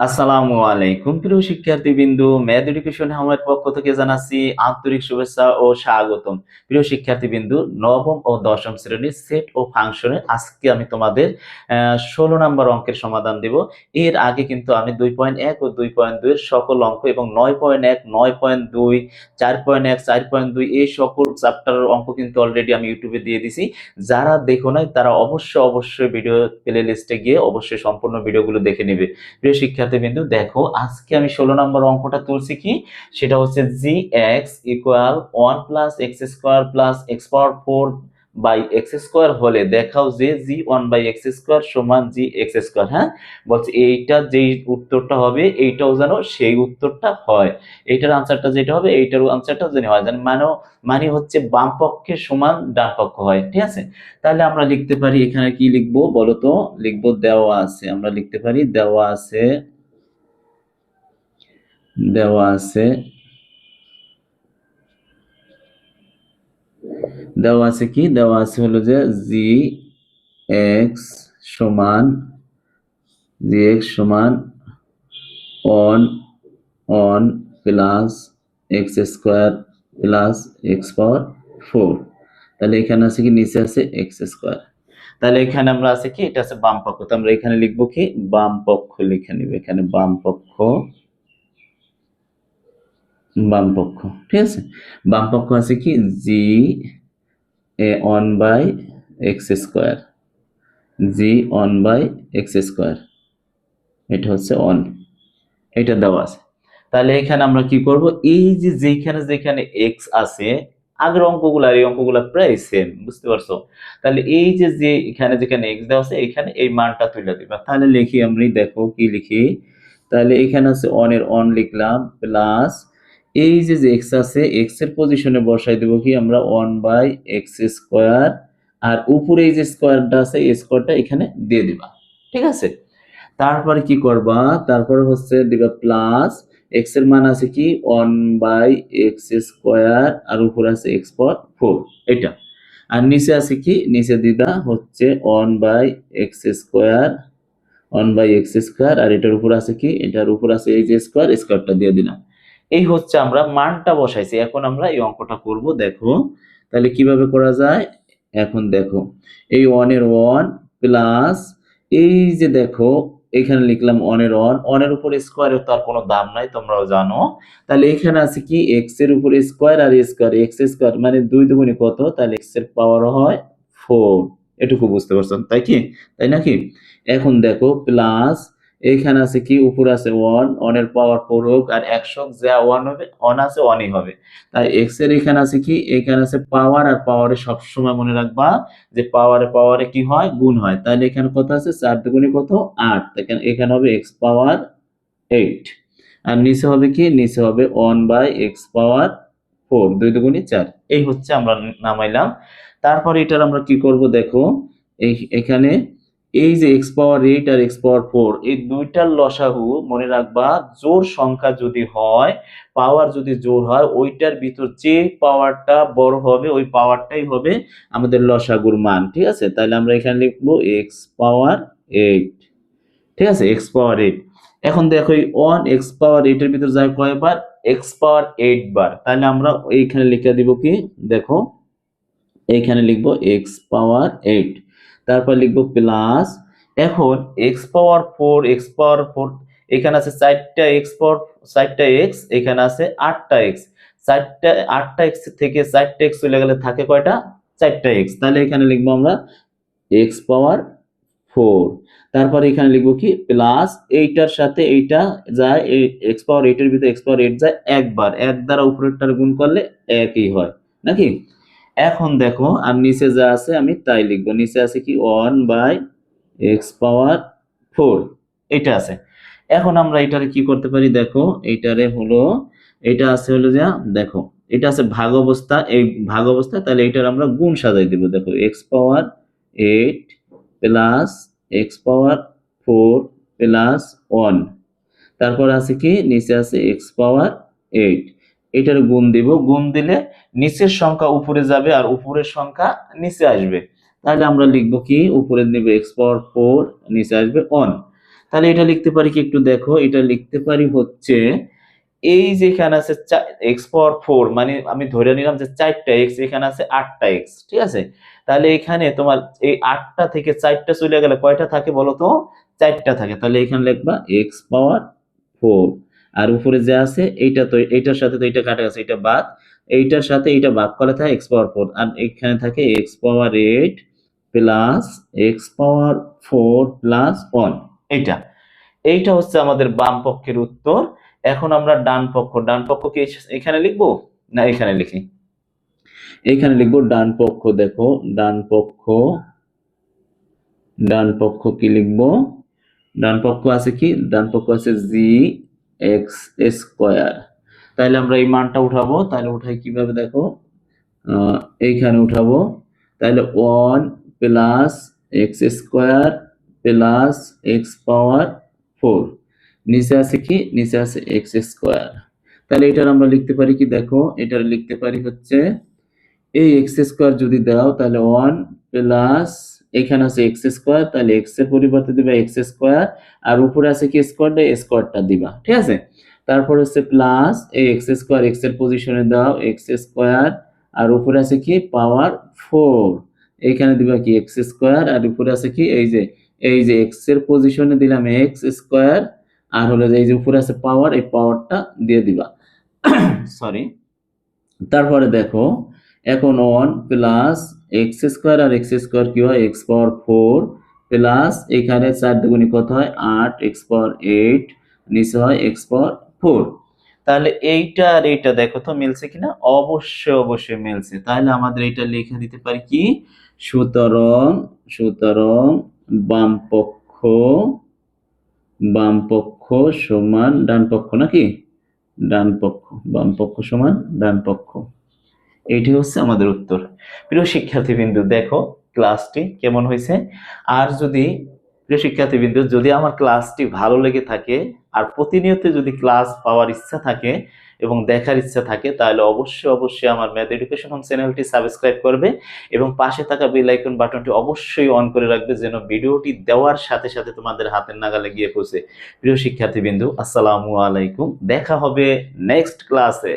আসসালামু আলাইকুম প্রিয় শিক্ষার্থীবৃন্দু, ম্যাথ এডুকেশন হামের পক্ষ থেকে জানাচ্ছি আন্তরিক শুভেচ্ছা ও স্বাগতম। প্রিয় শিক্ষার্থীবৃন্দু, নবম ও দশম শ্রেণীর সেট ও ফাংশনে আজকে আমি তোমাদের 16 নম্বর অঙ্কের সমাধান দেব। এর আগে কিন্তু আমি 2.1 ও 2.2 এর সকল অঙ্ক এবং 9.1, 9.2, 4.1, 4.2 এই সকল চ্যাপ্টারের অঙ্ক কিন্তু অলরেডি আমি ইউটিউবে দিয়ে দিছি। যারা দেখো নাই তারা অবশ্যই ভিডিও প্লে লিস্টে গিয়ে অবশ্যই সম্পূর্ণ ভিডিওগুলো দেখে নেবে। প্রিয় শিক্ষার্থীবৃন্দু, দেখো আজকে আমি 16 নম্বর অঙ্কটা তুলছি কি, সেটা হচ্ছে g x equal 1 plus x square plus x power 4 by x square হলে দেখাও যে জি 1 বাই এক্স স্কোয়ার সমান জি এক্স স্কোয়ার। হ্যাঁ, বলছে এইটা যেই উত্তরটা হবে এইটাও যেন সেই উত্তরটা হয়। এইটার আনসারটা যেটা হবে এইটার আনসারটা যেন হয়, মানে হচ্ছে বাম পক্ষের সমান ডান পক্ষ হয়। ঠিক আছে, তাহলে আমরা লিখতে পারি এখানে কি লিখবো বলতো, লিখবো দেওয়া আছে, আমরা লিখতে পারি দেওয়া আছে দেওয়া আছে দেওয়া আছে কি, দেওয়া আছে হলো যে জি এক্স সমান অন অন plus x square plus x power 4। তাহলে এখানে আছে কি, নিচে আছে এক্স স্কোয়ার। তাহলে এখানে আমরা আছে কি, এটা আছে বাম পক্ষ, তো আমরা এখানে লিখবো কি বাম পক্ষ লিখে নিব, এখানে বাম পক্ষ। ঠিক আছে, বাম পক্ষ আছে কি G A 1 by x square, G 1 by x square, এটা হচ্ছে 1, এটা দেওয়া আছে। তাহলে এখানে আমরা কি করব, এই যে যেখানে যেখানে এক্স আছে আগের অঙ্কগুলো আর এই অঙ্কগুলো প্রায় সেম, বুঝতে পারছো? তাহলে এই যে এখানে যেখানে এক্স দেওয়া আছে এখানে এই মানটা তুলে দিবা। তাহলে লিখি আমরা, দেখো কি লিখি, তাহলে এখানে আছে 1 এর 1 লিখলাম প্লাস এই যে এক্স আছে এক্স এর পজিশনে বসাই দেব কি আমরা 1 বাই এক্স স্কোয়ার, আর উপরে এই যে স্কোয়ারটা আছে এই স্কোয়ারটা এখানে দিয়ে দিবা। ঠিক আছে, তারপরে কি করবা, তারপরে হচ্ছে দিবা প্লাস এক্স এর মান আছে কি 1 বাই এক্স স্কোয়ার আর উপরে আছে এক্স পাওয়ার 4, এটা। আর নিচে আছে কি, নিচে দিবা হচ্ছে 1 by x square, 1 by x square, আর এটার উপর আছে কি, এটার উপর আছে এই যে স্কোয়ার, স্কোয়ারটা দিয়ে দিলাম। এই হচ্ছে আমরা মানটা বসাইছি, এখন আমরা এই অঙ্কটা করব। দেখো তাহলে কিভাবে করা যায়, এখন দেখো এই 1 এর 1 প্লাস এই যে দেখো এখানে লিখলাম 1 এর 1 এর উপর স্কোয়ারের তো আর কোনো দাম নাই, তোমরাও জানো। তাহলে এখানে আছে কি এক্স এর উপর স্কোয়ার আর স্কোয়ার, এক্স স্কোয়ার মানে 2 দুগুণে কত, তাহলে এক্স এর পাওয়ার হয় 4। এটুকু বুঝতে পারছেন তাই কি, তাই নাকি? এখন দেখো প্লাস এখানে আছে কি উপরে আছে 1, 1 এর পাওয়ার 4 হোক আর 100 হোক, যা 1 হবে 1 আছে 1ই হবে। তাই এক্স এর এখানে আছে কি, এখানে আছে পাওয়ার, আর পাওয়ারে সবসময় মনে রাখবা যে পাওয়ারে পাওয়ারে কি হয়, গুণ হয়। তাহলে এখানে কত আছে, 4 দুগুণে কত 8, এখানে হবে এক্স পাওয়ার 8, আর নিচে হবে কি, নিচে হবে 1 বাই এক্স পাওয়ার 4, 2 দুগুণে 4। এই হচ্ছে আমরা নামাইলাম। তারপর এটার আমরা কি করব, দেখো এখানে এই যে এক্স পাওয়ার 8 আর এক্স পাওয়ার 4 এই দুইটার লসাগু মনে রাখবা, জোড় সংখ্যা যদি হয়, পাওয়ার যদি জোড় হয়, ওইটার ভিতর যে পাওয়ারটা বড় হবে ওই পাওয়ারটাই হবে আমাদের লসাগুর মান। ঠিক আছে, তাহলে আমরা এখানে লিখবো এক্স পাওয়ার 8। ঠিক আছে, এক্স পাওয়ার 8। এখন দেখো এই 1 এক্স পাওয়ার 8 এর ভিতর যায় কয়বার, এক্স পাওয়ার 8 বার। তাহলে আমরা এইখানে লিখে দিব কি, দেখো এইখানে লিখবো এক্স পাওয়ার 8, তারপর লিখবো প্লাস এখন এক্স পাওয়ার 4, এক্স পাওয়ার 4 এখানে আছে 4টা এক্স পাওয়ার 4টা এক্স, এখানে আছে 8টা এক্স, 8টা এক্স থেকে 4টা এক্স চলে গেলে থাকে কয়টা, 4টা এক্স। তাহলে এখানে লিখবো আমরা এক্স পাওয়ার 4, তারপর এখানে লিখবো কি প্লাস এইটার সাথে এইটা যায়, এই এক্স পাওয়ার 8 এর ভিতরে এক্স পাওয়ার 8 যায় একবার, এক দ্বারা উপরেরটার গুণ করলে একই হয় নাকি? এখন দেখো আর নিচে যা আছে আমি তাই লিখবো, নিচে আছে কি 1 বাই এক্স পাওয়ার 4, এটা আছে। এখন আমরা এটারে কি করতে পারি, দেখো এইটারে হলো, এটা আছে হলো যে দেখো এটা আছে ভাগ অবস্থা, এই ভাগ অবস্থা, তাহলে এটার আমরা গুণ সাজাই দিব। দেখো এক্স পাওয়ার 8 প্লাস এক্স পাওয়ার 4 প্লাস 1, তারপর আছে কি নিচে আছে এক্স পাওয়ার 8, এটার গুণ দিব, গুণ দিলে নিচের সংখ্যা উপরে যাবে আর উপরের সংখ্যা নিচে আসবে। তাহলে আমরা লিখবো কি, উপরে নেবে এক্স পাওয়ার 4, নিচে আসবে 1। তাহলে এটা লিখতে পারি কি একটু দেখো, এটা লিখতে পারি হচ্ছে এই যে এখানে আছে এক্স পাওয়ার 4, মানে আমি ধরে নিলাম যে 4টা এক্স, এখানে আছে 8টা এক্স, ঠিক আছে। তাহলে এখানে তোমার এই 8টা থেকে 4টা চলে গেলে কয়টা থাকে বলো তো? 4টা থাকে। তাহলে এখানে লিখবা এক্স পাওয়ার 4, আর উপরে যে আছে এইটা, তো এইটার সাথে তো এইটা কাটা আছে, এটা বাদ, এইটার সাথে এইটা ভাগ করে থাকে এক্স পাওয়ার 4, আর এখানে থাকে এক্স পাওয়ার 8 প্লাস এক্স পাওয়ার 4 প্লাস 1। এইটা এইটা হচ্ছে আমাদের বাম পক্ষের উত্তর। এখন আমরা ডান পক্ষ কি এখানে লিখবো না এখানে লিখি? এখানে লিখবো ডান পক্ষ। দেখো ডান পক্ষ কি লিখবো? ডান পক্ষ আছে কি? ডান পক্ষ আছে জি এক্স স্কোয়ার। তাহলে আমরা এই মানটা উঠাবো। তাহলে উঠাই কিভাবে দেখো, এইখানে উঠাবো। তাহলে 1 plus x square plus x power 4, নিচে আছে কি? নিচে আছে এক্স স্কোয়ার। তাহলে এটার আমরা লিখতে পারি কি দেখো, এটার লিখতে পারি হচ্ছে এই এক্স স্কোয়ার যদি দাও তাহলে 1 প্লাস এখানে আছে এক্স স্কোয়ার, তাহলে এক্স এর পরিবর্তে দিবা এক্স স্কোয়ার, আর উপরে আছে কি স্কোয়ারটা, স্কোয়ারটা দিবা, ঠিক আছে। তারপর হচ্ছে প্লাস এই এক্স স্কোয়ার এক্স এর পজিশনে দাও এক্স স্কোয়ার, আর উপরে আছে কি পাওয়ার 4, এইখানে দিবা কি এক্স স্কোয়ার, আর উপরে আছে কি এই যে এক্স এর পজিশনে দিলাম এক্স স্কোয়ার, আর হলো যে এই যে উপরে আছে পাওয়ার, এই পাওয়ারটা দিয়ে দিবা। সরি। তারপরে দেখো এখন 1 প্লাস এক্স স্কোয়ার, আর এক্স স্কোয়ার কি হয় এক্স পাওয়ার 4 প্লাস এখানে 4 দুগুণে কত হয় 8 এক্স পাওয়ার 8, নিচে হয় এক্স পাওয়ার 4। তাহলে এইটা আর এইটা দেখো তো মিলছে কিনা? অবশ্যই মিলছে। তাহলে আমাদের এটা লিখে দিতে পারি কি, সুতরাং বাম পক্ষ সমান ডান পক্ষ, নাকি ডান পক্ষ, বাম পক্ষ সমান ডান পক্ষ। এইটি হচ্ছে আমাদের উত্তর। প্রিয় শিক্ষার্থীবৃন্দু, দেখো ক্লাসটি কেমন হয়েছে। আর যদি প্রিয় শিক্ষার্থীবৃন্দু, যদি আমার ক্লাসটি ভালো লেগে থাকে আর প্রতিনিয়ত যদি ক্লাস পাওয়ার ইচ্ছা থাকে এবং দেখার ইচ্ছা থাকে, তাহলে অবশ্যই আমার ম্যাথ এডুকেশন হোম চ্যানেলটি সাবস্ক্রাইব করবে এবং পাশে থাকা বেল আইকন বাটনটি অবশ্যই অন করে রাখবে, যেন ভিডিওটি দেওয়ার সাথে সাথে তোমাদের হাতের নাগালে গিয়ে পৌঁছে। প্রিয় শিক্ষার্থীবৃন্দু, আসসালামু আলাইকুম, দেখা হবে নেক্সট ক্লাসে।